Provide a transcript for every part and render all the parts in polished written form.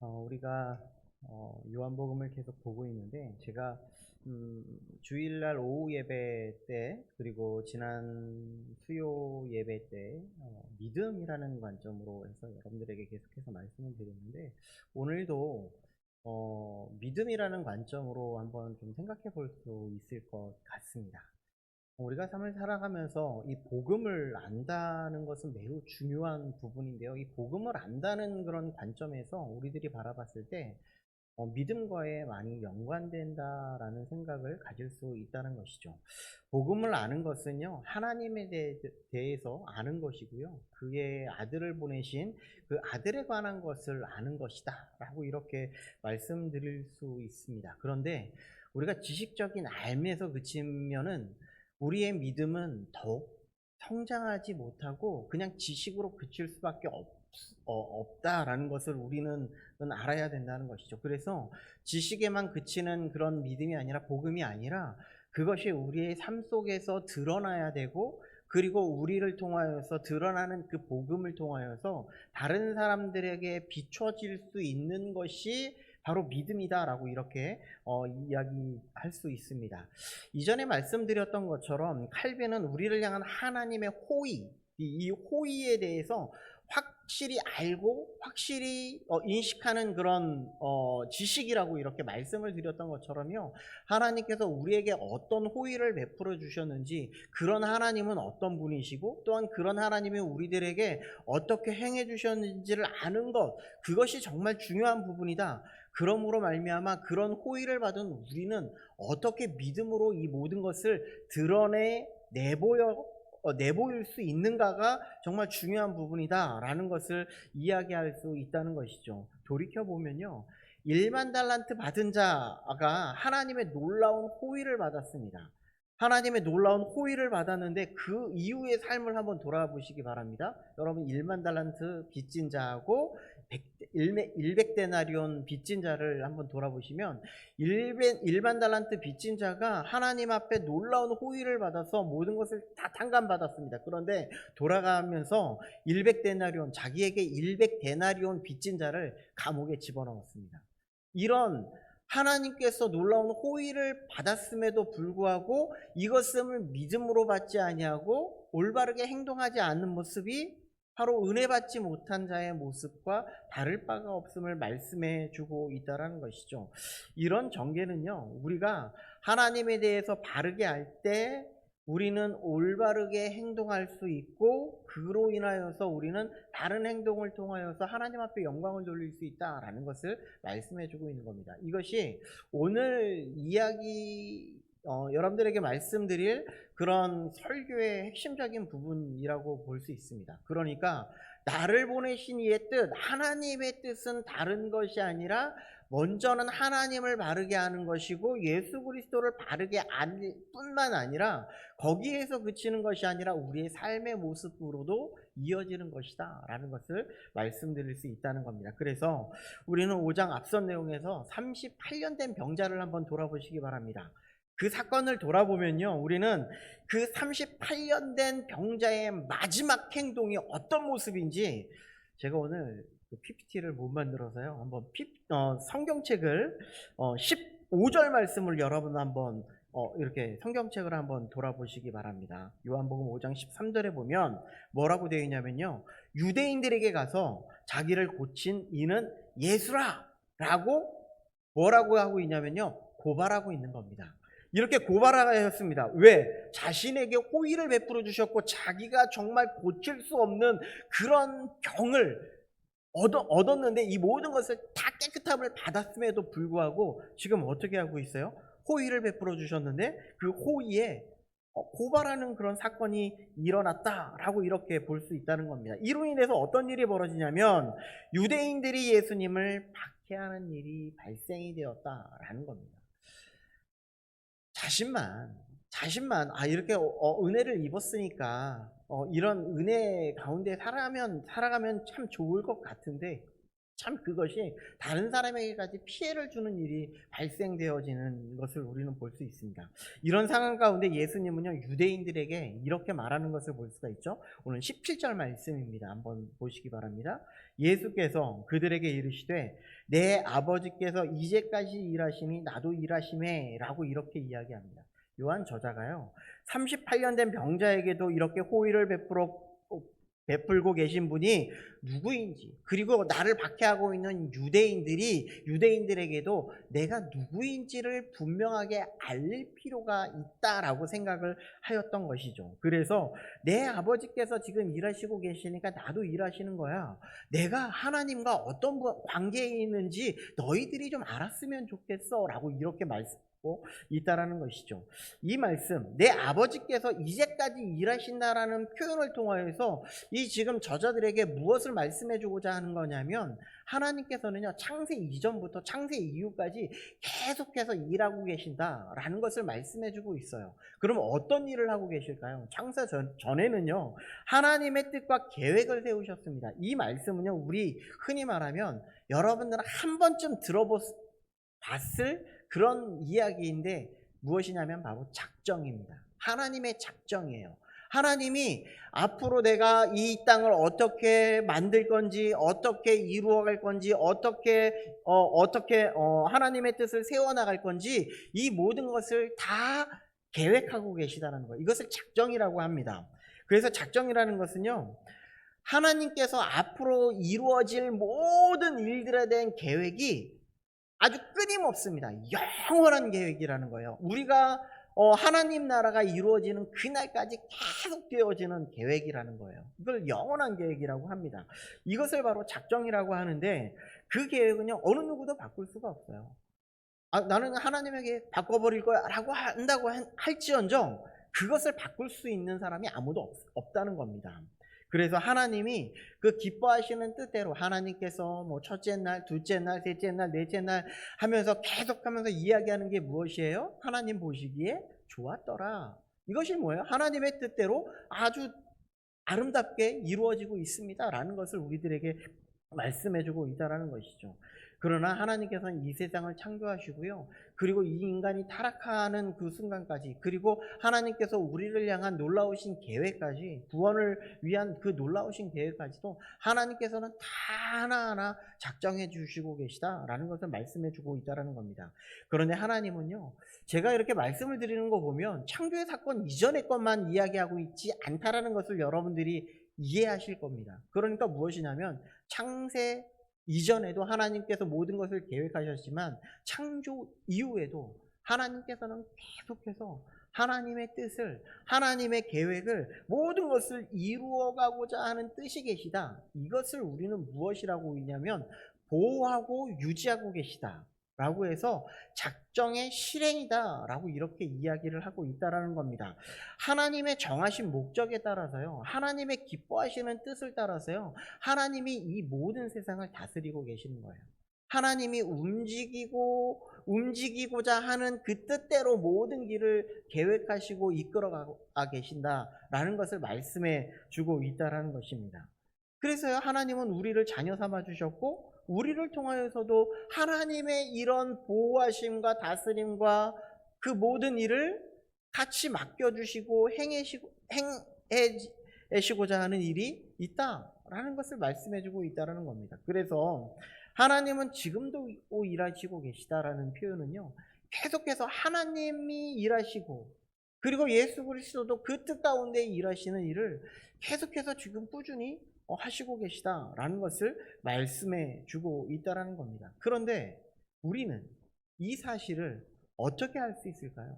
우리가 요한복음을 계속 보고 있는데 제가 주일날 오후 예배 때 그리고 지난 수요 예배 때 믿음이라는 관점으로 해서 여러분들에게 계속해서 말씀을 드렸는데 오늘도 믿음이라는 관점으로 한번 좀 생각해 볼 수 있을 것 같습니다. 우리가 삶을 살아가면서 이 복음을 안다는 것은 매우 중요한 부분인데요. 이 복음을 안다는 그런 관점에서 우리들이 바라봤을 때 믿음과에 많이 연관된다라는 생각을 가질 수 있다는 것이죠. 복음을 아는 것은요, 하나님에 대해서 아는 것이고요. 그의 아들을 보내신 그 아들에 관한 것을 아는 것이다 라고 이렇게 말씀드릴 수 있습니다. 그런데 우리가 지식적인 알매에서 그치면은 우리의 믿음은 더욱 성장하지 못하고 그냥 지식으로 그칠 수밖에 없다라는 것을 우리는 알아야 된다는 것이죠. 그래서 지식에만 그치는 그런 믿음이 아니라 복음이 아니라 그것이 우리의 삶 속에서 드러나야 되고 그리고 우리를 통하여서 드러나는 그 복음을 통하여서 다른 사람들에게 비춰질 수 있는 것이 바로 믿음이다라고 이렇게 이야기할 수 있습니다. 이전에 말씀드렸던 것처럼 칼빈은 우리를 향한 하나님의 호의, 이 호의에 대해서 확실히 알고 확실히 인식하는 그런 지식이라고 이렇게 말씀을 드렸던 것처럼요. 하나님께서 우리에게 어떤 호의를 베풀어 주셨는지 그런 하나님은 어떤 분이시고 또한 그런 하나님이 우리들에게 어떻게 행해 주셨는지를 아는 것, 그것이 정말 중요한 부분이다. 그러므로 말미암아 그런 호의를 받은 우리는 어떻게 믿음으로 이 모든 것을 내보일 수 있는가가 정말 중요한 부분이다라는 것을 이야기할 수 있다는 것이죠. 돌이켜보면요. 1만 달란트 받은 자가 하나님의 놀라운 호의를 받았습니다. 하나님의 놀라운 호의를 받았는데 그 이후의 삶을 한번 돌아보시기 바랍니다. 여러분 1만 달란트 빚진 자하고 100데나리온 빚진 자를 한번 돌아보시면 1만 달란트 빚진 자가 하나님 앞에 놀라운 호의를 받아서 모든 것을 다 탕감받았습니다. 그런데 돌아가면서 100데나리온, 자기에게 100데나리온 빚진 자를 감옥에 집어넣었습니다. 이런 하나님께서 놀라운 호의를 받았음에도 불구하고 이것을 믿음으로 받지 아니하고 올바르게 행동하지 않는 모습이 바로 은혜 받지 못한 자의 모습과 다를 바가 없음을 말씀해 주고 있다는 것이죠. 이런 전개는요, 우리가 하나님에 대해서 바르게 알 때 우리는 올바르게 행동할 수 있고 그로 인하여서 우리는 다른 행동을 통하여서 하나님 앞에 영광을 돌릴 수 있다라는 것을 말씀해 주고 있는 겁니다. 이것이 오늘 이야기 여러분들에게 말씀드릴 그런 설교의 핵심적인 부분이라고 볼 수 있습니다. 그러니까 나를 보내신 이의 뜻, 하나님의 뜻은 다른 것이 아니라 먼저는 하나님을 바르게 하는 것이고 예수 그리스도를 바르게 알 뿐만 아니라 거기에서 그치는 것이 아니라 우리의 삶의 모습으로도 이어지는 것이다 라는 것을 말씀드릴 수 있다는 겁니다. 그래서 우리는 5장 앞선 내용에서 38년 된 병자를 한번 돌아보시기 바랍니다. 그 사건을 돌아보면요, 우리는 그 38년 된 병자의 마지막 행동이 어떤 모습인지 제가 오늘 PPT를 못 만들어서요. 한번 성경책을 15절 말씀을 여러분 한번 이렇게 성경책을 한번 돌아보시기 바랍니다. 요한복음 5장 13절에 보면 뭐라고 되어 있냐면요. 유대인들에게 가서 자기를 고친 이는 예수라 라고 뭐라고 하고 있냐면요. 고발하고 있는 겁니다. 이렇게 고발하였습니다. 왜? 자신에게 호의를 베풀어 주셨고 자기가 정말 고칠 수 없는 그런 병을 얻었는데 이 모든 것을 다 깨끗함을 받았음에도 불구하고 지금 어떻게 하고 있어요? 호의를 베풀어 주셨는데 그 호의에 고발하는 그런 사건이 일어났다라고 이렇게 볼 수 있다는 겁니다. 이로 인해서 어떤 일이 벌어지냐면 유대인들이 예수님을 박해하는 일이 발생이 되었다라는 겁니다. 자신만 이렇게 은혜를 입었으니까 이런 은혜 가운데 살아가면 참 좋을 것 같은데 참 그것이 다른 사람에게까지 피해를 주는 일이 발생되어지는 것을 우리는 볼 수 있습니다. 이런 상황 가운데 예수님은요, 유대인들에게 이렇게 말하는 것을 볼 수가 있죠. 오늘 17절 말씀입니다. 한번 보시기 바랍니다. 예수께서 그들에게 이르시되 내 아버지께서 이제까지 일하시니 나도 일하시매 라고 이렇게 이야기합니다. 요한 저자가요, 38년 된 병자에게도 이렇게 호의를 베풀고 계신 분이 누구인지, 그리고 나를 박해하고 있는 유대인들에게도 내가 누구인지를 분명하게 알릴 필요가 있다라고 생각을 하였던 것이죠. 그래서 내 아버지께서 지금 일하시고 계시니까 나도 일하시는 거야. 내가 하나님과 어떤 관계에 있는지 너희들이 좀 알았으면 좋겠어 라고 이렇게 말씀하고 있다라는 것이죠. 이 말씀, 내 아버지께서 이제까지 일하신다라는 표현을 통하여서 이 지금 저자들에게 무엇을 말씀해 주고자 하는 거냐면, 하나님께서는요, 창세 이전부터 창세 이후까지 계속해서 일하고 계신다라는 것을 말씀해 주고 있어요. 그럼 어떤 일을 하고 계실까요? 창세 전에는요, 하나님의 뜻과 계획을 세우셨습니다. 이 말씀은요, 우리 흔히 말하면 여러분들은 한 번쯤 들어봤을 그런 이야기인데, 무엇이냐면 바로 작정입니다. 하나님의 작정이에요. 하나님이 앞으로 내가 이 땅을 어떻게 만들 건지, 어떻게 이루어갈 건지, 어떻게 하나님의 뜻을 세워나갈 건지, 이 모든 것을 다 계획하고 계시다는 거예요. 이것을 작정이라고 합니다. 그래서 작정이라는 것은요, 하나님께서 앞으로 이루어질 모든 일들에 대한 계획이 아주 끊임없습니다. 영원한 계획이라는 거예요. 우리가 하나님 나라가 이루어지는 그날까지 계속 되어지는 계획이라는 거예요. 이걸 영원한 계획이라고 합니다. 이것을 바로 작정이라고 하는데, 그 계획은요, 어느 누구도 바꿀 수가 없어요. 나는 하나님에게 바꿔버릴 거야 라고 한다고 할지언정 그것을 바꿀 수 있는 사람이 아무도 없다는 겁니다. 그래서 하나님이 그 기뻐하시는 뜻대로 하나님께서 뭐 첫째 날, 둘째 날, 셋째 날, 넷째 날 하면서 계속하면서 이야기하는 게 무엇이에요? 하나님 보시기에 좋았더라. 이것이 뭐예요? 하나님의 뜻대로 아주 아름답게 이루어지고 있습니다 라는 것을 우리들에게 말씀해주고 있다는 것이죠. 그러나 하나님께서는 이 세상을 창조하시고요, 그리고 이 인간이 타락하는 그 순간까지, 그리고 하나님께서 우리를 향한 놀라우신 계획까지, 구원을 위한 그 놀라우신 계획까지도 하나님께서는 다 하나하나 작정해 주시고 계시다라는 것을 말씀해 주고 있다는 겁니다. 그런데 하나님은요, 제가 이렇게 말씀을 드리는 거 보면 창조의 사건 이전의 것만 이야기하고 있지 않다라는 것을 여러분들이 이해하실 겁니다. 그러니까 무엇이냐면, 창세 이전에도 하나님께서 모든 것을 계획하셨지만 창조 이후에도 하나님께서는 계속해서 하나님의 뜻을, 하나님의 계획을, 모든 것을 이루어가고자 하는 뜻이 계시다. 이것을 우리는 무엇이라고 하냐면 보호하고 유지하고 계시다 라고 해서 작정의 실행이다 라고 이렇게 이야기를 하고 있다는 겁니다. 하나님의 정하신 목적에 따라서요, 하나님의 기뻐하시는 뜻을 따라서요, 하나님이 이 모든 세상을 다스리고 계시는 거예요. 하나님이 움직이고자 하는 그 뜻대로 모든 길을 계획하시고 이끌어가 계신다라는 것을 말씀해 주고 있다는 것입니다. 그래서요, 하나님은 우리를 자녀 삼아 주셨고, 우리를 통하여서도 하나님의 이런 보호하심과 다스림과 그 모든 일을 같이 맡겨주시고 행해시고자 하는 일이 있다라는 것을 말씀해주고 있다는 겁니다. 그래서 하나님은 지금도 일하시고 계시다라는 표현은요, 계속해서 하나님이 일하시고, 그리고 예수 그리스도도 그 뜻 가운데 일하시는 일을 계속해서 지금 꾸준히 하시고 계시다라는 것을 말씀해 주고 있다는 겁니다. 그런데 우리는 이 사실을 어떻게 알 수 있을까요?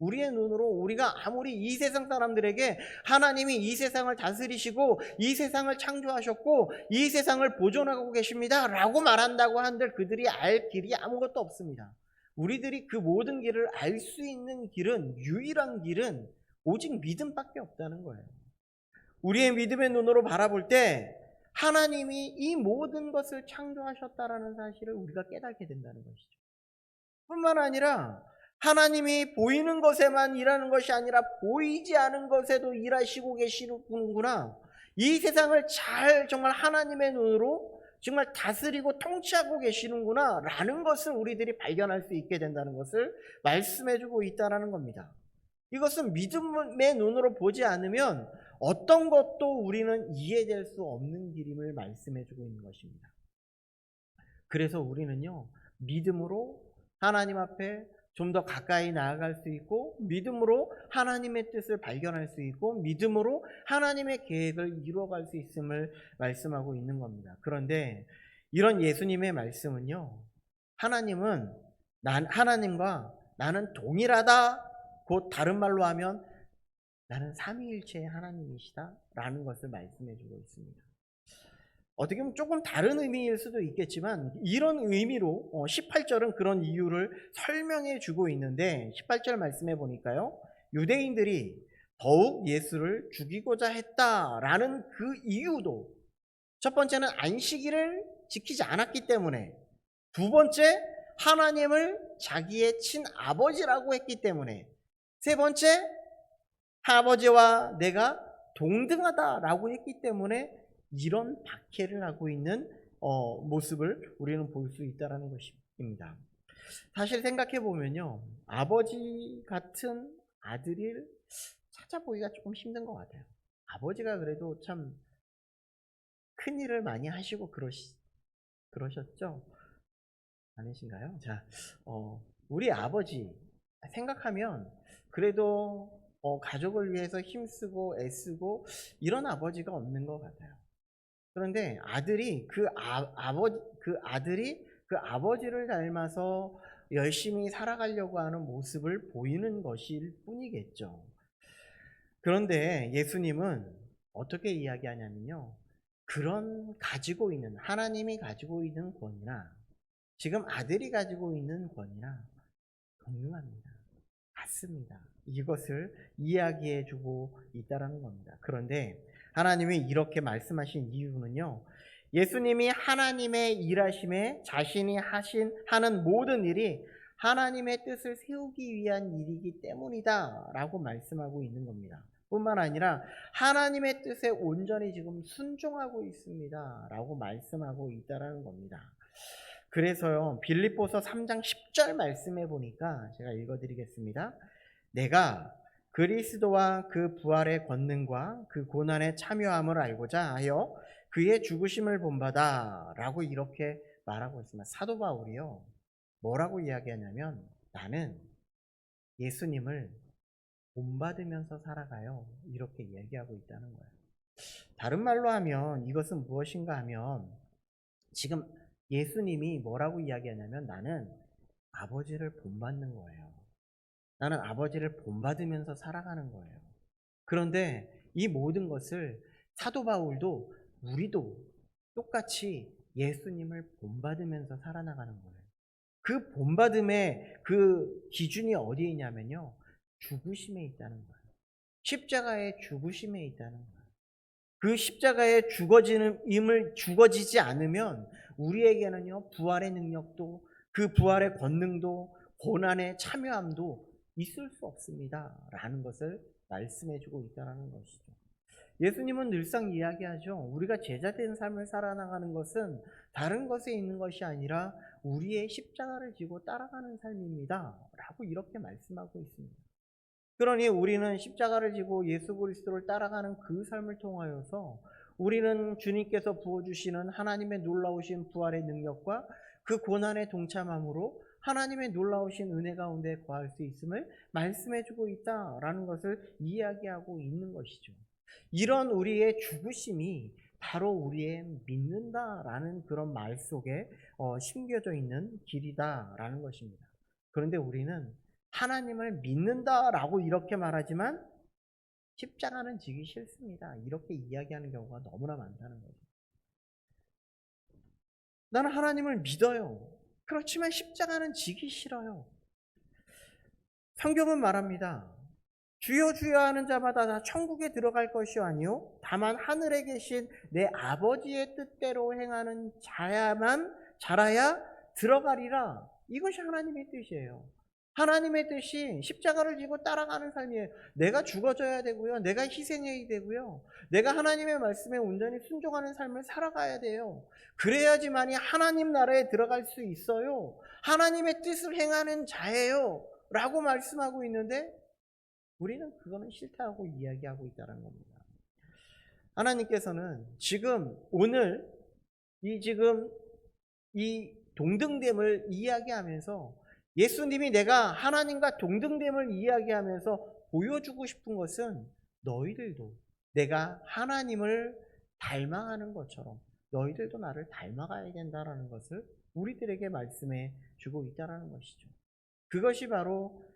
우리의 눈으로 우리가 아무리 이 세상 사람들에게 하나님이 이 세상을 다스리시고 이 세상을 창조하셨고 이 세상을 보존하고 계십니다 라고 말한다고 한들 그들이 알 길이 아무것도 없습니다. 우리들이 그 모든 길을 알 수 있는 길은, 유일한 길은 오직 믿음밖에 없다는 거예요. 우리의 믿음의 눈으로 바라볼 때 하나님이 이 모든 것을 창조하셨다라는 사실을 우리가 깨닫게 된다는 것이죠. 뿐만 아니라 하나님이 보이는 것에만 일하는 것이 아니라 보이지 않은 것에도 일하시고 계시는구나. 이 세상을 정말 하나님의 눈으로 정말 다스리고 통치하고 계시는구나 라는 것을 우리들이 발견할 수 있게 된다는 것을 말씀해주고 있다는 겁니다. 이것은 믿음의 눈으로 보지 않으면 어떤 것도 우리는 이해될 수 없는 길임을 말씀해주고 있는 것입니다. 그래서 우리는요, 믿음으로 하나님 앞에 좀 더 가까이 나아갈 수 있고, 믿음으로 하나님의 뜻을 발견할 수 있고, 믿음으로 하나님의 계획을 이루어갈 수 있음을 말씀하고 있는 겁니다. 그런데 이런 예수님의 말씀은요, 하나님과 나는 동일하다, 곧 다른 말로 하면 나는 삼위일체의 하나님이시다 라는 것을 말씀해 주고 있습니다. 어떻게 보면 조금 다른 의미일 수도 있겠지만 이런 의미로 18절은 그런 이유를 설명해 주고 있는데, 18절 말씀해 보니까요, 유대인들이 더욱 예수를 죽이고자 했다라는 그 이유도, 첫 번째는 안식일을 지키지 않았기 때문에, 두 번째 하나님을 자기의 친아버지라고 했기 때문에, 세 번째 아버지와 내가 동등하다라고 했기 때문에 이런 박해를 하고 있는 모습을 우리는 볼 수 있다는 것입니다. 사실 생각해 보면요, 아버지 같은 아들을 찾아보기가 조금 힘든 것 같아요. 아버지가 그래도 참 큰 일을 많이 하시고 그러셨죠? 아니신가요? 자, 우리 아버지 생각하면 그래도 가족을 위해서 힘쓰고 애쓰고 이런 아버지가 없는 것 같아요. 그런데 아들이 그 아버지를 닮아서 열심히 살아가려고 하는 모습을 보이는 것일 뿐이겠죠. 그런데 예수님은 어떻게 이야기하냐면요, 그런 하나님이 가지고 있는 권위나 지금 아들이 가지고 있는 권위나 동등합니다. 같습니다. 이것을 이야기해 주고 있다는 겁니다. 그런데 하나님이 이렇게 말씀하신 이유는요, 예수님이 하나님의 일하심에 자신이 하는 모든 일이 하나님의 뜻을 세우기 위한 일이기 때문이다 라고 말씀하고 있는 겁니다. 뿐만 아니라 하나님의 뜻에 온전히 지금 순종하고 있습니다 라고 말씀하고 있다는 겁니다. 그래서요, 빌립보서 3장 10절 말씀해 보니까 제가 읽어드리겠습니다. 내가 그리스도와 그 부활의 권능과 그 고난에 참여함을 알고자 하여 그의 죽으심을 본받아 라고 이렇게 말하고 있습니다. 사도 바울이요, 뭐라고 이야기하냐면 나는 예수님을 본받으면서 살아가요, 이렇게 얘기하고 있다는 거예요. 다른 말로 하면 이것은 무엇인가 하면, 지금 예수님이 뭐라고 이야기하냐면 나는 아버지를 본받는 거예요. 나는 아버지를 본받으면서 살아가는 거예요. 그런데 이 모든 것을 사도 바울도 우리도 똑같이 예수님을 본받으면서 살아나가는 거예요. 그 본받음의 그 기준이 어디에 있냐면요, 죽으심에 있다는 거예요. 십자가의 죽으심에 있다는 거예요. 그 십자가의 죽어지지 않으면 우리에게는요, 부활의 능력도, 그 부활의 권능도, 고난의 참여함도 있을 수 없습니다 라는 것을 말씀해주고 있다는 것이죠. 예수님은 늘상 이야기하죠. 우리가 제자된 삶을 살아나가는 것은 다른 것에 있는 것이 아니라 우리의 십자가를 지고 따라가는 삶입니다 라고 이렇게 말씀하고 있습니다. 그러니 우리는 십자가를 지고 예수 그리스도를 따라가는 그 삶을 통하여서 우리는 주님께서 부어주시는 하나님의 놀라우신 부활의 능력과 그 고난에 동참함으로 하나님의 놀라우신 은혜 가운데 거할 수 있음을 말씀해주고 있다라는 것을 이야기하고 있는 것이죠. 이런 우리의 죽으심이 바로 우리의 믿는다라는 그런 말 속에 심겨져 있는 길이다라는 것입니다. 그런데 우리는 하나님을 믿는다라고 이렇게 말하지만 십자가는 지기 싫습니다, 이렇게 이야기하는 경우가 너무나 많다는 거죠. 나는 하나님을 믿어요. 그렇지만 십자가는 지기 싫어요. 성경은 말합니다. 주여 주여 하는 자마다 다 천국에 들어갈 것이 아니요 다만 하늘에 계신 내 아버지의 뜻대로 행하는 자라야 들어가리라. 이것이 하나님의 뜻이에요. 하나님의 뜻이 십자가를 지고 따라가는 삶이에요. 내가 죽어져야 되고요. 내가 희생해야 되고요. 내가 하나님의 말씀에 온전히 순종하는 삶을 살아가야 돼요. 그래야지만이 하나님 나라에 들어갈 수 있어요. 하나님의 뜻을 행하는 자예요. 라고 말씀하고 있는데 우리는 그거는 싫다고 이야기하고 있다는 겁니다. 하나님께서는 지금 오늘 이 동등됨을 이야기하면서 예수님이 내가 하나님과 동등됨을 이야기하면서 보여주고 싶은 것은 너희들도 내가 하나님을 닮아가는 것처럼 너희들도 나를 닮아가야 된다는 것을 우리들에게 말씀해 주고 있다는 것이죠. 그것이 바로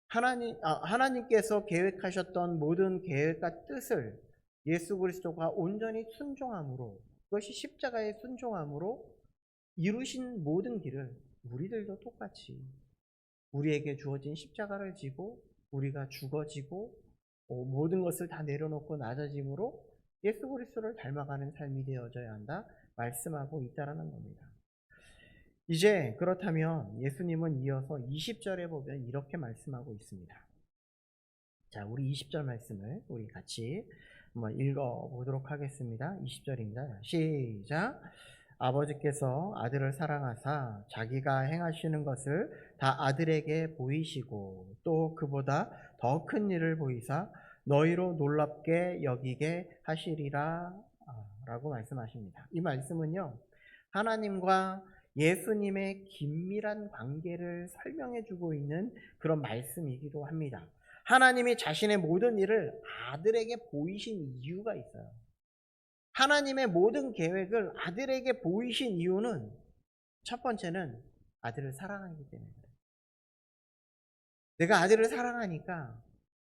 하나님께서 계획하셨던 모든 계획과 뜻을 예수 그리스도가 온전히 순종함으로, 그것이 십자가의 순종함으로 이루신 모든 길을 우리들도 똑같이 우리에게 주어진 십자가를 지고 우리가 죽어지고 모든 것을 다 내려놓고 낮아짐으로 예수 그리스도를 닮아가는 삶이 되어져야 한다 말씀하고 있다는 겁니다. 이제 그렇다면 예수님은 이어서 20절에 보면 이렇게 말씀하고 있습니다. 자, 우리 20절 말씀을 우리 같이 한번 읽어보도록 하겠습니다. 20절입니다. 시작. 아버지께서 아들을 사랑하사 자기가 행하시는 것을 다 아들에게 보이시고 또 그보다 더 큰 일을 보이사 너희로 놀랍게 여기게 하시리라 라고 말씀하십니다. 이 말씀은요, 하나님과 예수님의 긴밀한 관계를 설명해 주고 있는 그런 말씀이기도 합니다. 하나님이 자신의 모든 일을 아들에게 보이신 이유가 있어요. 하나님의 모든 계획을 아들에게 보이신 이유는 첫 번째는 아들을 사랑하기 때문입니다. 내가 아들을 사랑하니까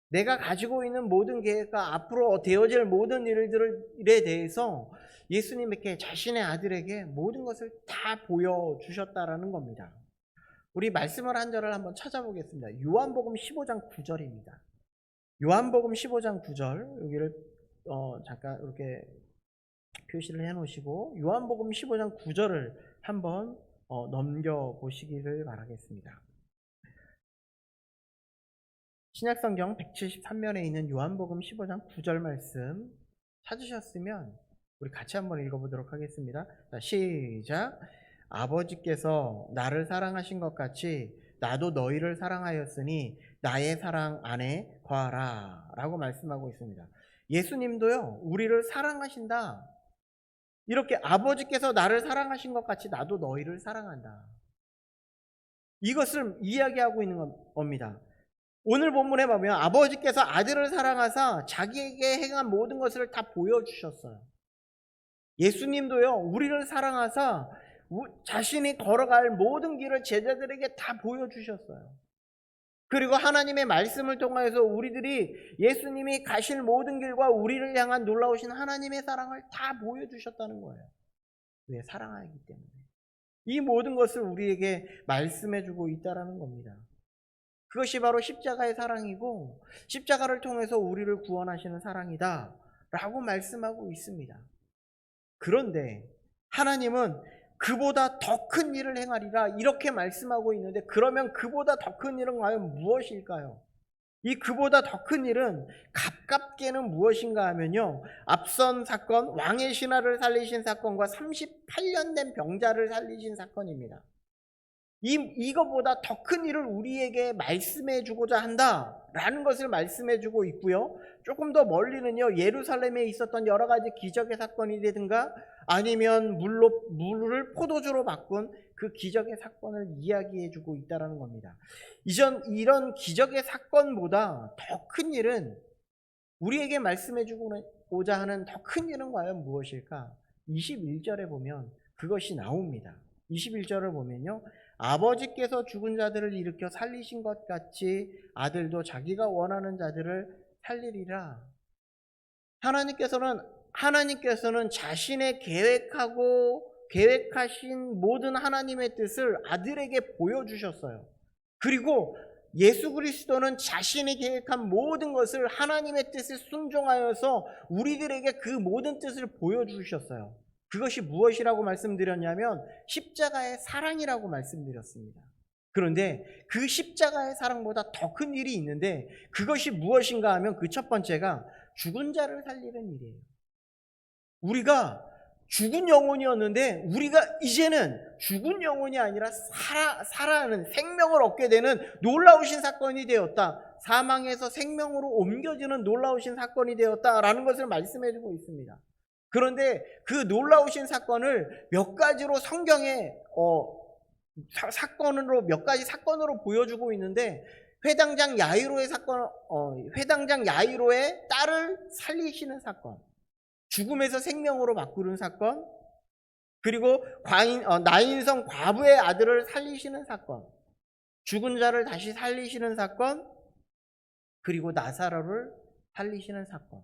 내가 가지고 있는 모든 계획과 앞으로 되어질 모든 일들에 대해서 예수님께 자신의 아들에게 모든 것을 다 보여주셨다라는 겁니다. 우리 말씀을 한 절을 한번 찾아보겠습니다. 요한복음 15장 9절입니다. 요한복음 15장 9절 여기를 잠깐 이렇게 표시를 해놓으시고 요한복음 15장 9절을 한번 넘겨보시기를 바라겠습니다. 신약성경 173면에 있는 요한복음 15장 9절 말씀 찾으셨으면 우리 같이 한번 읽어보도록 하겠습니다. 자, 시작. 아버지께서 나를 사랑하신 것 같이 나도 너희를 사랑하였으니 나의 사랑 안에 거하라 라고 말씀하고 있습니다. 예수님도요, 우리를 사랑하신다. 이렇게 아버지께서 나를 사랑하신 것 같이 나도 너희를 사랑한다. 이것을 이야기하고 있는 겁니다. 오늘 본문에 보면 아버지께서 아들을 사랑하사 자기에게 행한 모든 것을 다 보여주셨어요. 예수님도요, 우리를 사랑하사 자신이 걸어갈 모든 길을 제자들에게 다 보여주셨어요. 그리고 하나님의 말씀을 통해서 우리들이 예수님이 가실 모든 길과 우리를 향한 놀라우신 하나님의 사랑을 다 보여주셨다는 거예요. 왜? 사랑하기 때문에. 이 모든 것을 우리에게 말씀해주고 있다는 겁니다. 그것이 바로 십자가의 사랑이고 십자가를 통해서 우리를 구원하시는 사랑이다 라고 말씀하고 있습니다. 그런데 하나님은 그보다 더 큰 일을 행하리라 이렇게 말씀하고 있는데, 그러면 그보다 더 큰 일은 과연 무엇일까요? 이 그보다 더 큰 일은 가깝게는 무엇인가 하면요, 앞선 사건, 왕의 신하를 살리신 사건과 38년 된 병자를 살리신 사건입니다. 이거보다 더 큰 일을 우리에게 말씀해 주고자 한다라는 것을 말씀해 주고 있고요. 조금 더 멀리는요, 예루살렘에 있었던 여러 가지 기적의 사건이라든가 아니면 물을 포도주로 바꾼 그 기적의 사건을 이야기해 주고 있다는 겁니다. 이런 기적의 사건보다 더 큰 일은, 우리에게 말씀해 주고자 하는 더 큰 일은 과연 무엇일까? 21절에 보면 그것이 나옵니다. 21절을 보면요, 아버지께서 죽은 자들을 일으켜 살리신 것 같이 아들도 자기가 원하는 자들을 살리리라. 하나님께서는 자신의 계획하신 모든 하나님의 뜻을 아들에게 보여주셨어요. 그리고 예수 그리스도는 자신이 계획한 모든 것을 하나님의 뜻에 순종하여서 우리들에게 그 모든 뜻을 보여주셨어요. 그것이 무엇이라고 말씀드렸냐면 십자가의 사랑이라고 말씀드렸습니다. 그런데 그 십자가의 사랑보다 더 큰 일이 있는데 그것이 무엇인가 하면 그 첫 번째가 죽은 자를 살리는 일이에요. 우리가 죽은 영혼이었는데 우리가 이제는 죽은 영혼이 아니라 살아나는 생명을 얻게 되는 놀라우신 사건이 되었다. 사망에서 생명으로 옮겨지는 놀라우신 사건이 되었다라는 것을 말씀해 주고 있습니다. 그런데 그 놀라우신 사건을 몇 가지로 성경에 사건으로 몇 가지 사건으로 보여주고 있는데 회당장 야이로의 사건, 회당장 야이로의 딸을 살리시는 사건, 죽음에서 생명으로 바꾸는 사건, 그리고 나인성 과부의 아들을 살리시는 사건, 죽은 자를 다시 살리시는 사건, 그리고 나사로를 살리시는 사건.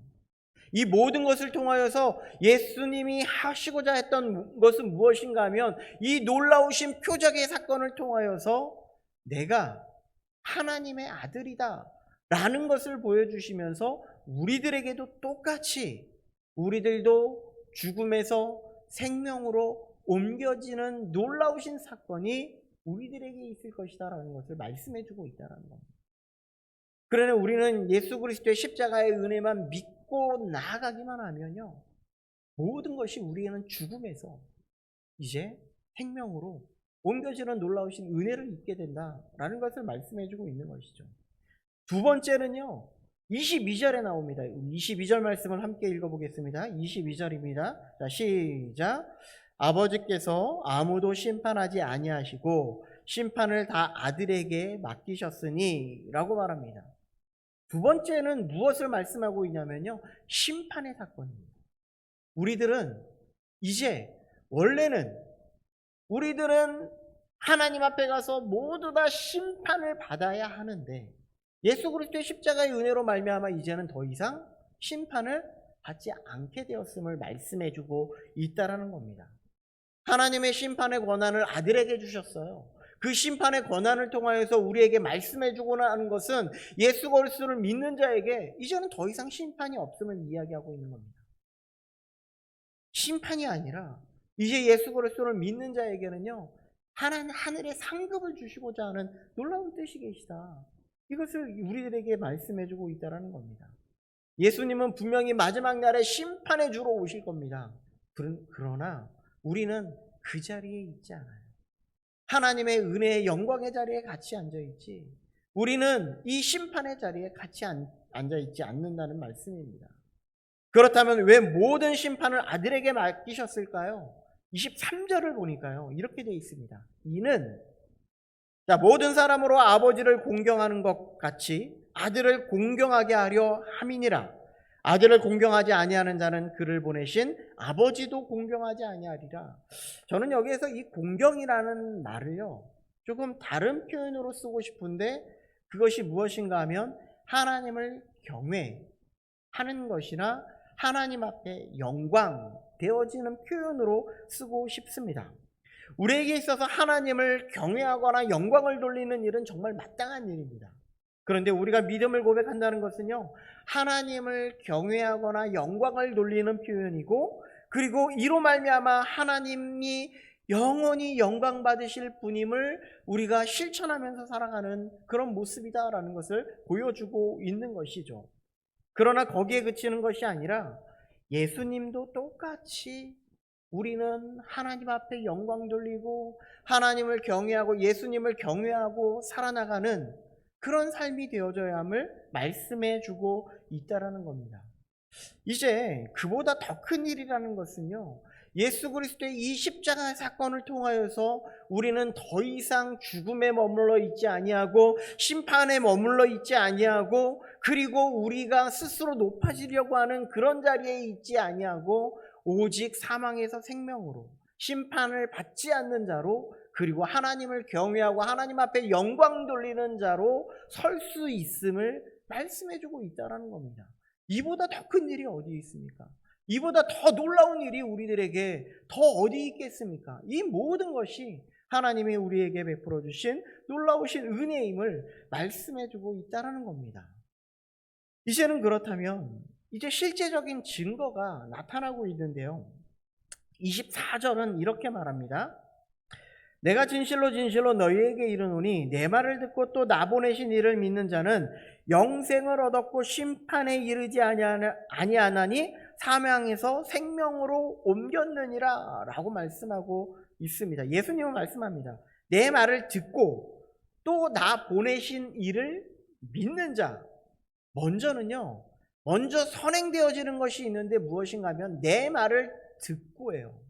이 모든 것을 통하여서 예수님이 하시고자 했던 것은 무엇인가 하면 이 놀라우신 표적의 사건을 통하여서 내가 하나님의 아들이다 라는 것을 보여주시면서 우리들에게도 똑같이 우리들도 죽음에서 생명으로 옮겨지는 놀라우신 사건이 우리들에게 있을 것이다 라는 것을 말씀해 주고 있다는 겁니다. 그러나 우리는 예수 그리스도의 십자가의 은혜만 믿고 나아가기만 하면요, 모든 것이 우리에는 죽음에서 이제 생명으로 옮겨지는 놀라우신 은혜를 잊게 된다라는 것을 말씀해 주고 있는 것이죠. 두 번째는요, 22절에 나옵니다. 22절 말씀을 함께 읽어보겠습니다. 22절입니다. 자, 시작. 아버지께서 아무도 심판하지 아니하시고 심판을 다 아들에게 맡기셨으니 라고 말합니다. 두 번째는 무엇을 말씀하고 있냐면요, 심판의 사건입니다. 우리들은 이제 원래는 우리들은 하나님 앞에 가서 모두 다 심판을 받아야 하는데 예수 그리스도의 십자가의 은혜로 말미암아 이제는 더 이상 심판을 받지 않게 되었음을 말씀해주고 있다라는 겁니다. 하나님의 심판의 권한을 아들에게 주셨어요. 그 심판의 권한을 통하여서 우리에게 말씀해주고 하는 것은 예수 그리스도를 믿는 자에게 이제는 더 이상 심판이 없음을 이야기하고 있는 겁니다. 심판이 아니라 이제 예수 그리스도를 믿는 자에게는요, 하늘의 상급을 주시고자 하는 놀라운 뜻이 계시다. 이것을 우리들에게 말씀해주고 있다는 겁니다. 예수님은 분명히 마지막 날에 심판해 주러 오실 겁니다. 그러나 우리는 그 자리에 있지 않아요. 하나님의 은혜의 영광의 자리에 같이 앉아있지, 우리는 이 심판의 자리에 같이 앉아있지 않는다는 말씀입니다. 그렇다면 왜 모든 심판을 아들에게 맡기셨을까요? 23절을 보니까요, 이렇게 되어 있습니다. 이는 모든 사람으로 아버지를 공경하는 것 같이 아들을 공경하게 하려 함이니라. 아들을 공경하지 아니하는 자는 그를 보내신 아버지도 공경하지 아니하리라. 저는 여기에서 이 공경이라는 말을요, 조금 다른 표현으로 쓰고 싶은데 그것이 무엇인가 하면 하나님을 경외하는 것이나 하나님 앞에 영광 되어지는 표현으로 쓰고 싶습니다. 우리에게 있어서 하나님을 경외하거나 영광을 돌리는 일은 정말 마땅한 일입니다. 그런데 우리가 믿음을 고백한다는 것은요, 하나님을 경외하거나 영광을 돌리는 표현이고, 그리고 이로 말미암아 하나님이 영원히 영광 받으실 분임을 우리가 실천하면서 살아가는 그런 모습이다라는 것을 보여주고 있는 것이죠. 그러나 거기에 그치는 것이 아니라 예수님도 똑같이 우리는 하나님 앞에 영광 돌리고 하나님을 경외하고 예수님을 경외하고 살아나가는 그런 삶이 되어져야 함을 말씀해 주고 있다라는 겁니다. 이제 그보다 더 큰 일이라는 것은요, 예수 그리스도의 이 십자가 사건을 통하여서 우리는 더 이상 죽음에 머물러 있지 아니하고 심판에 머물러 있지 아니하고, 그리고 우리가 스스로 높아지려고 하는 그런 자리에 있지 아니하고 오직 사망에서 생명으로 심판을 받지 않는 자로, 그리고 하나님을 경외하고 하나님 앞에 영광 돌리는 자로 설 수 있음을 말씀해주고 있다는 겁니다. 이보다 더 큰 일이 어디 있습니까? 이보다 더 놀라운 일이 우리들에게 더 어디 있겠습니까? 이 모든 것이 하나님이 우리에게 베풀어 주신 놀라우신 은혜임을 말씀해주고 있다는 겁니다. 이제는 그렇다면 이제 실제적인 증거가 나타나고 있는데요, 24절은 이렇게 말합니다. 내가 진실로 진실로 너희에게 이르노니 내 말을 듣고 또 나 보내신 이를 믿는 자는 영생을 얻었고 심판에 이르지 아니하나니 사망에서 생명으로 옮겼느니라 라고 말씀하고 있습니다. 예수님은 말씀합니다. 내 말을 듣고 또 나 보내신 이를 믿는 자, 먼저 선행되어지는 것이 있는데 무엇인가 하면 내 말을 듣고예요.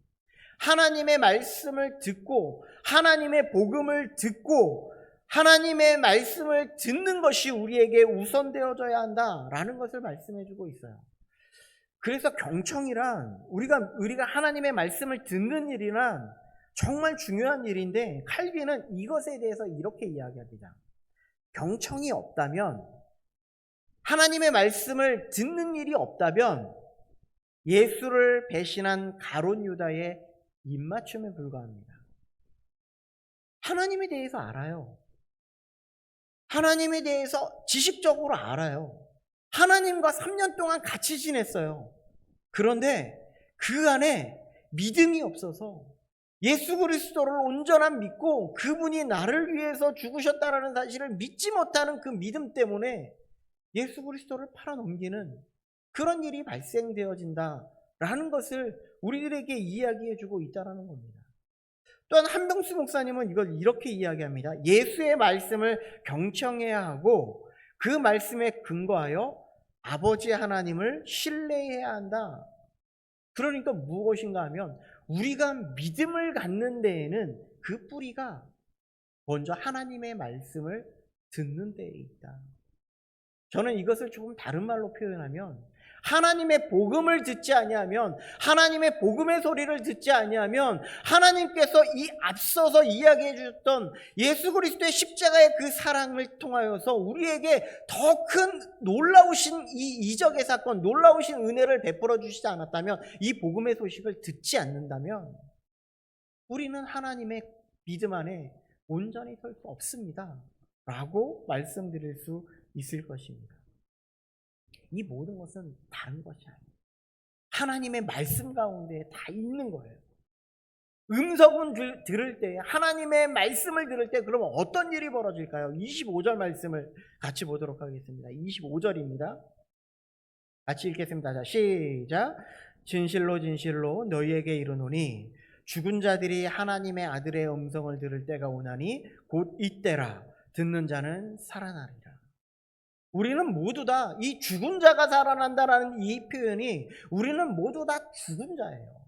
하나님의 말씀을 듣고 하나님의 복음을 듣고 하나님의 말씀을 듣는 것이 우리에게 우선되어져야 한다라는 것을 말씀해주고 있어요. 그래서 경청이란 우리가 하나님의 말씀을 듣는 일이란 정말 중요한 일인데, 칼빈은 이것에 대해서 이렇게 이야기합니다. 경청이 없다면, 하나님의 말씀을 듣는 일이 없다면 예수를 배신한 가룟 유다의 입맞춤에 불과합니다. 하나님에 대해서 알아요. 하나님에 대해서 지식적으로 알아요. 하나님과 3년 동안 같이 지냈어요. 그런데 그 안에 믿음이 없어서 예수 그리스도를 온전한 믿고 그분이 나를 위해서 죽으셨다라는 사실을 믿지 못하는 그 믿음 때문에 예수 그리스도를 팔아넘기는 그런 일이 발생되어진다라는 것을 우리들에게 이야기해주고 있다는 겁니다. 또한 한병수 목사님은 이걸 이렇게 이야기합니다. 예수의 말씀을 경청해야 하고 그 말씀에 근거하여 아버지 하나님을 신뢰해야 한다. 그러니까 무엇인가 하면 우리가 믿음을 갖는 데에는 그 뿌리가 먼저 하나님의 말씀을 듣는 데에 있다. 저는 이것을 조금 다른 말로 표현하면 하나님의 복음을 듣지 아니하면, 하나님의 복음의 소리를 듣지 아니하면 하나님께서 이 앞서서 이야기해 주셨던 예수 그리스도의 십자가의 그 사랑을 통하여서 우리에게 더 큰 놀라우신 이 이적의 사건, 놀라우신 은혜를 베풀어 주시지 않았다면, 이 복음의 소식을 듣지 않는다면 우리는 하나님의 믿음 안에 온전히 설 수 없습니다 라고 말씀드릴 수 있을 것입니다. 이 모든 것은 다른 것이 아니에요. 하나님의 말씀 가운데 다 있는 거예요. 음성은 들을 때, 하나님의 말씀을 들을 때 그러면 어떤 일이 벌어질까요? 25절 말씀을 같이 보도록 하겠습니다. 25절입니다. 같이 읽겠습니다. 자, 시작. 진실로 진실로 너희에게 이르노니 죽은 자들이 하나님의 아들의 음성을 들을 때가 오나니 곧 이때라. 듣는 자는 살아나리라. 우리는 모두 다 이 죽은 자가 살아난다라는 이 표현이, 우리는 모두 다 죽은 자예요.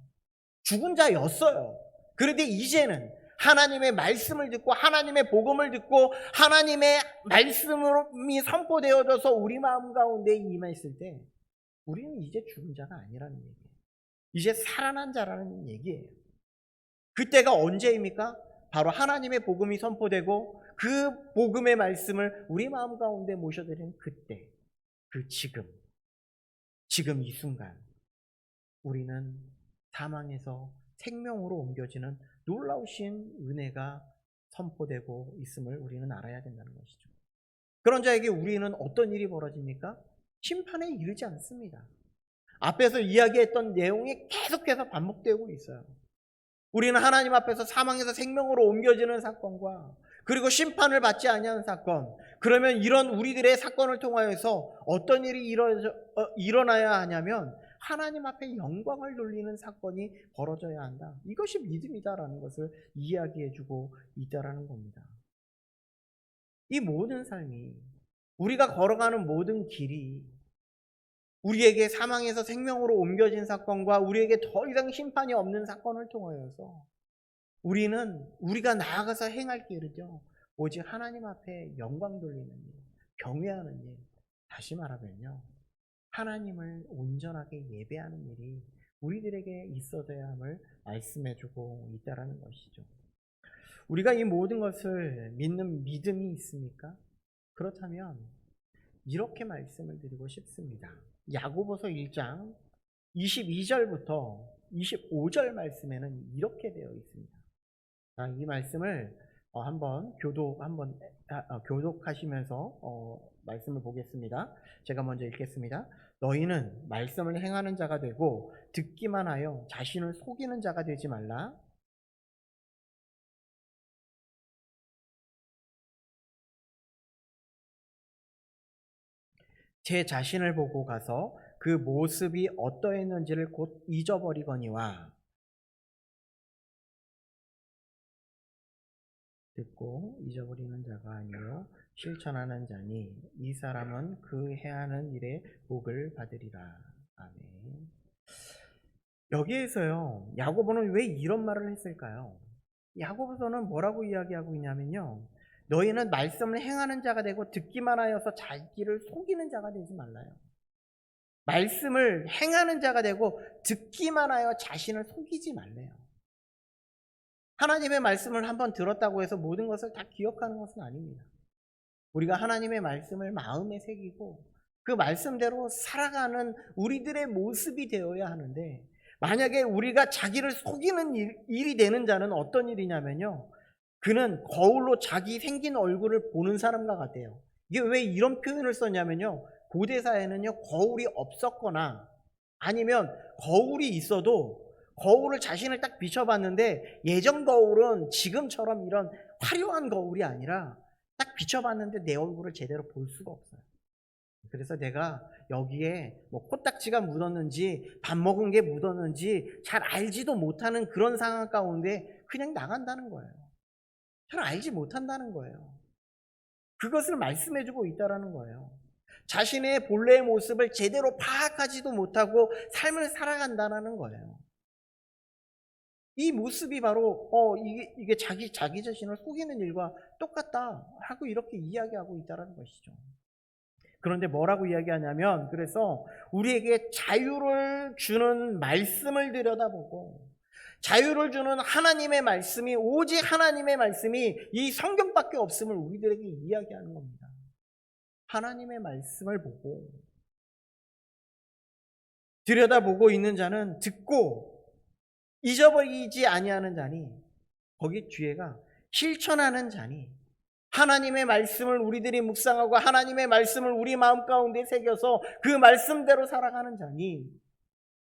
죽은 자였어요. 그런데 이제는 하나님의 말씀을 듣고 하나님의 복음을 듣고 하나님의 말씀이 선포되어져서 우리 마음 가운데 임했을 때 우리는 이제 죽은 자가 아니라는 얘기예요. 이제 살아난 자라는 얘기예요. 그때가 언제입니까? 바로 하나님의 복음이 선포되고 그 복음의 말씀을 우리 마음 가운데 모셔드리는 그때, 그 지금 이 순간 우리는 사망에서 생명으로 옮겨지는 놀라우신 은혜가 선포되고 있음을 우리는 알아야 된다는 것이죠. 그런 자에게 우리는 어떤 일이 벌어집니까? 심판에 이르지 않습니다. 앞에서 이야기했던 내용이 계속해서 반복되고 있어요. 우리는 하나님 앞에서 사망에서 생명으로 옮겨지는 사건과 그리고 심판을 받지 아니하는 사건, 그러면 이런 우리들의 사건을 통하여서 어떤 일이 일어나야 하냐면 하나님 앞에 영광을 돌리는 사건이 벌어져야 한다. 이것이 믿음이다라는 것을 이야기해주고 있다라는 겁니다. 이 모든 삶이, 우리가 걸어가는 모든 길이 우리에게 사망에서 생명으로 옮겨진 사건과 우리에게 더 이상 심판이 없는 사건을 통하여서 우리가 나아가서 행할 길은요, 오직 하나님 앞에 영광 돌리는 일, 경외하는 일, 다시 말하면요, 하나님을 온전하게 예배하는 일이 우리들에게 있어야 함을 말씀해주고 있다는 것이죠. 우리가 이 모든 것을 믿는 믿음이 있습니까? 그렇다면 이렇게 말씀을 드리고 싶습니다. 야고보서 1장 22절부터 25절 말씀에는 이렇게 되어 있습니다. 이 말씀을 교독하시면서 말씀을 보겠습니다. 제가 먼저 읽겠습니다. 너희는 말씀을 행하는 자가 되고 듣기만 하여 자신을 속이는 자가 되지 말라. 제 자신을 보고 가서 그 모습이 어떠했는지를 곧 잊어버리거니와 듣고 잊어버리는 자가 아니요 실천하는 자니 이 사람은 그 해하는 일에 복을 받으리라. 아멘. 여기에서요, 야고보는 왜 이런 말을 했을까요? 야고보서는 뭐라고 이야기하고 있냐면요, 너희는 말씀을 행하는 자가 되고 듣기만 하여서 자기를 속이는 자가 되지 말라요. 말씀을 행하는 자가 되고 듣기만 하여 자신을 속이지 말래요. 하나님의 말씀을 한번 들었다고 해서 모든 것을 다 기억하는 것은 아닙니다. 우리가 하나님의 말씀을 마음에 새기고 그 말씀대로 살아가는 우리들의 모습이 되어야 하는데, 만약에 우리가 자기를 속이는 일이 되는 자는 어떤 일이냐면요, 그는 거울로 자기 생긴 얼굴을 보는 사람과 같아요. 이게 왜 이런 표현을 썼냐면요, 고대 사회는요 거울이 없었거나 아니면 거울이 있어도 거울을 자신을 딱 비춰봤는데, 예전 거울은 지금처럼 이런 화려한 거울이 아니라 딱 비춰봤는데 내 얼굴을 제대로 볼 수가 없어요. 그래서 내가 여기에 뭐 코딱지가 묻었는지 밥 먹은 게 묻었는지 잘 알지도 못하는 그런 상황 가운데 그냥 나간다는 거예요. 잘 알지 못한다는 거예요. 그것을 말씀해주고 있다는 거예요. 자신의 본래의 모습을 제대로 파악하지도 못하고 삶을 살아간다는 거예요. 이 모습이 바로 이게 자기 자신을 속이는 일과 똑같다 하고 이렇게 이야기하고 있다는 것이죠. 그런데 뭐라고 이야기하냐면, 그래서 우리에게 자유를 주는 말씀을 들여다보고, 자유를 주는 하나님의 말씀이, 오직 하나님의 말씀이 이 성경밖에 없음을 우리들에게 이야기하는 겁니다. 하나님의 말씀을 보고 들여다보고 있는 자는 듣고 잊어버리지 아니하는 자니, 거기 뒤에가 실천하는 자니, 하나님의 말씀을 우리들이 묵상하고 하나님의 말씀을 우리 마음 가운데 새겨서 그 말씀대로 살아가는 자니,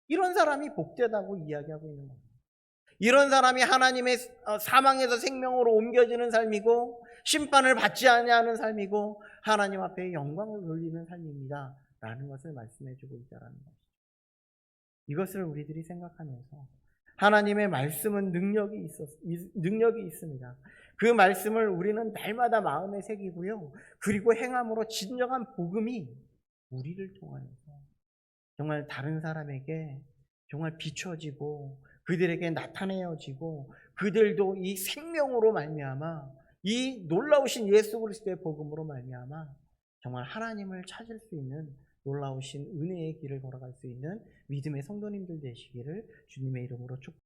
이런 사람이 복되다고 이야기하고 있는 겁니다. 이런 사람이 하나님의 사망에서 생명으로 옮겨지는 삶이고 심판을 받지 아니하는 삶이고 하나님 앞에 영광을 돌리는 삶입니다 라는 것을 말씀해 주고 있다는 것이죠. 이것을 우리들이 생각하면서 하나님의 말씀은 능력이 있습니다. 그 말씀을 우리는 날마다 마음에 새기고요, 그리고 행함으로 진정한 복음이 우리를 통하여서 정말 다른 사람에게 정말 비춰지고 그들에게 나타내어지고, 그들도 이 생명으로 말미암아, 이 놀라우신 예수 그리스도의 복음으로 말미암아 정말 하나님을 찾을 수 있는 놀라우신 은혜의 길을 걸어갈 수 있는 믿음의 성도님들 되시기를 주님의 이름으로 축복합니다.